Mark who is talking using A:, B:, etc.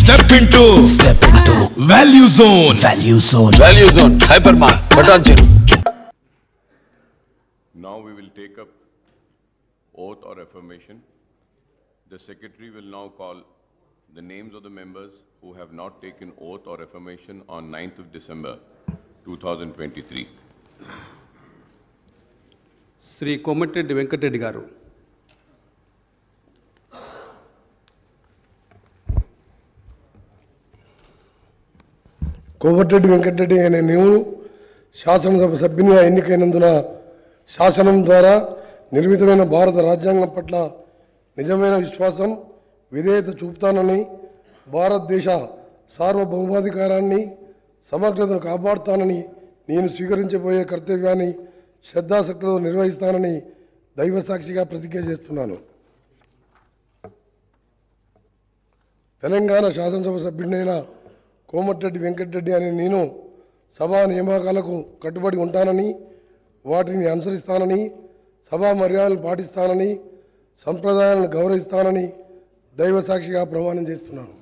A: Step into Value Zone.
B: Value Zone.
C: Value Zone. Hypermart. Patancheru.
D: Now we will take up oath or affirmation. The secretary will now call the names of the members who have not taken oath or affirmation on 9th of December 2023.
E: Shri Komatireddy Venkatareddy గారు,
F: కోమటిరెడ్డి వెంకటరెడ్డి అనే నేను శాసనసభ సభ్యునిగా ఎన్నికైనందున శాసనం ద్వారా నిర్మితమైన భారత రాజ్యాంగం పట్ల నిజమైన విశ్వాసం, విధేయత చూపుతానని, భారతదేశ సార్వభౌమాధికారాన్ని, సమగ్రతను కాపాడుతానని, నేను స్వీకరించబోయే కర్తవ్యాన్ని శ్రద్ధాశక్తితో నిర్వహిస్తానని దైవసాక్షిగా ప్రతిజ్ఞ చేస్తున్నాను. తెలంగాణ శాసనసభ సభ్యుడినైన కోమటిరెడ్డి వెంకటరెడ్డి అనే నేను సభా నియామకాలకు కట్టుబడి ఉంటానని, వాటిని అనుసరిస్తానని, సభా మర్యాదలను పాటిస్తానని, సంప్రదాయాలను గౌరవిస్తానని దైవసాక్షిగా ప్రమాణం చేస్తున్నాను.